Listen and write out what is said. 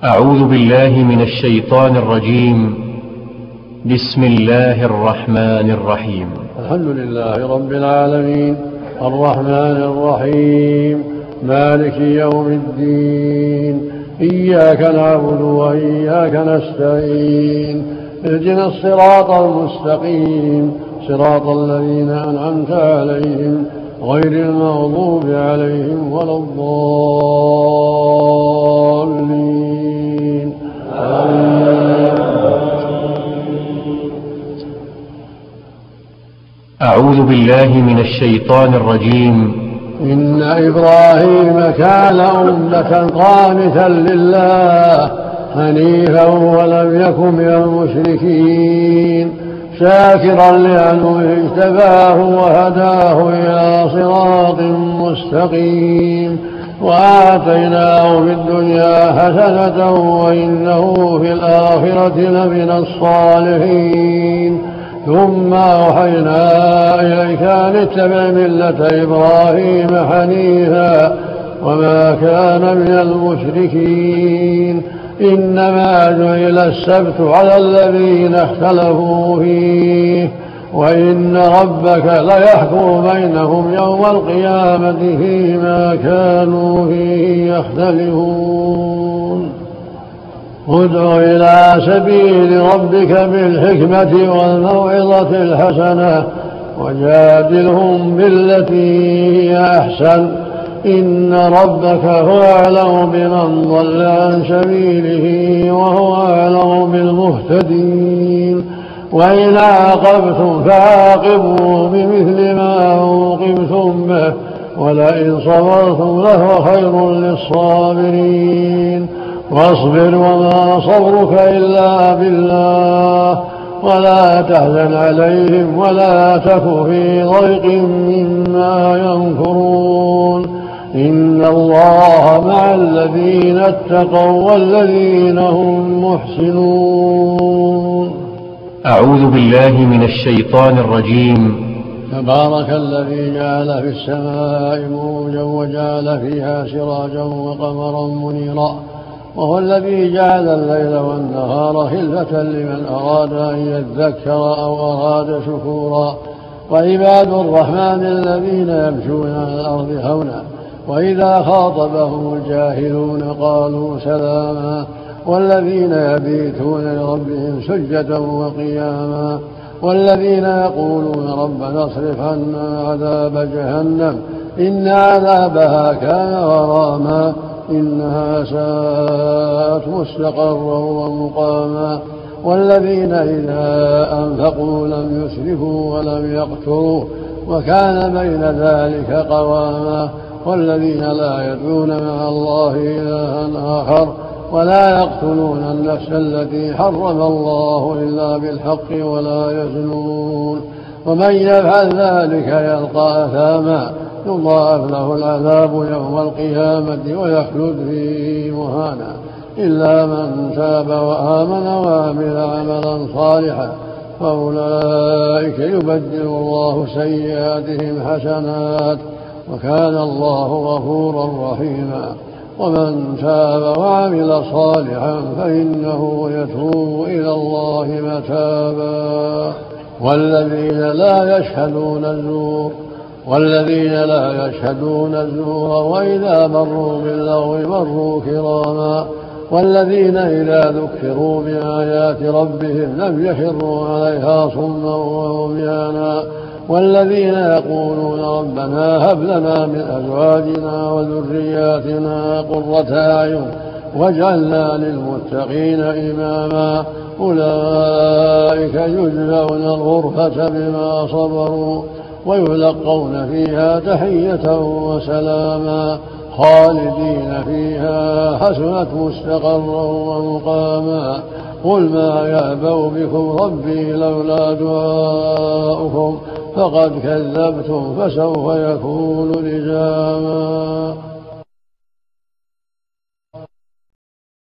أعوذ بالله من الشيطان الرجيم. بسم الله الرحمن الرحيم. الحمد لله رب العالمين الرحمن الرحيم مالك يوم الدين. إياك نعبد وإياك نستعين. اهدنا الصراط المستقيم صراط الذين أنعمت عليهم غير المغضوب عليهم ولا الضالين. أعوذ بالله من الشيطان الرجيم. إن إبراهيم كان أمة قانتا لله حنيفا ولم يكن من المشركين شاكرا لأنه اجتباه وهداه إلى صراط مستقيم وآتيناه في الدنيا حسنة وإنه في الآخرة لمن الصالحين. ثم أوحينا إليك أن اتبع ملة إبراهيم حنيفا وما كان من المشركين. إنما جعل السبت على الذين اختلفوا فيه وإن ربك ليحكم بينهم يوم القيامة فيما كانوا فيه يختلفون. ادع إلى سبيل ربك بالحكمة والموعظة الحسنة وجادلهم بالتي هي أحسن. إن ربك هو أعلم بمن ضل عن سبيله وهو أعلم بالمهتدين. وإن عاقبتم فعاقبوا بمثل ما عوقبتم به ولئن صبرتم لهو خير للصابرين. واصبر وما صبرك إلا بالله ولا تحزن عليهم ولا تك في ضيق مما يمكرون. إن الله مع الذين اتقوا والذين هم محسنون. أعوذ بالله من الشيطان الرجيم. تبارك الذي جعل في السماء بروجا وجعل فيها سراجا وقمرا منيرا وهو الذي جعل الليل والنهار خلفة لمن أراد أن يذكر أو أراد شكورا. وعباد الرحمن الذين يمشون على الأرض هونا وإذا خاطبهم الجاهلون قالوا سلاما. والذين يبيتون لربهم سجدا وقياما. والذين يقولون ربنا اصرف عنا عذاب جهنم إن عذابها كان غراما إنها ساءت مستقرا ومقاما. والذين إذا أنفقوا لم يسرفوا ولم يقتروا وكان بين ذلك قواما. والذين لا يدعون مع الله إلها آخر ولا يقتلون النفس التي حرم الله إلا بالحق ولا يزنون. ومن يفعل ذلك يلقى أثاما يضاعف له العذاب يوم القيامة ويخلد فيه مهانا إلا من تاب وآمن وعمل عملا صالحا فأولئك يبدل الله سيئاتهم حسنات وكان الله غفورا رحيما. ومن تاب وعمل صالحا فإنه يتوب إلى الله متابا. والذين لا يشهدون الزور وإذا مروا باللغو مروا كراما. والذين إذا ذكروا بآيات ربهم لم يخروا عليها صما وعميانا. والذين يقولون ربنا هب لنا من أزواجنا وذرياتنا قرة أعين واجعلنا للمتقين إماما. أولئك يجزون الغرفة بما صبروا ويلقون فيها تحية وسلاما خالدين فيها حسنت مستقرا ومقاما. قل ما يعبأ بكم ربي لولا دعاؤكم فقد كذبتم فسوف يكون لزاما.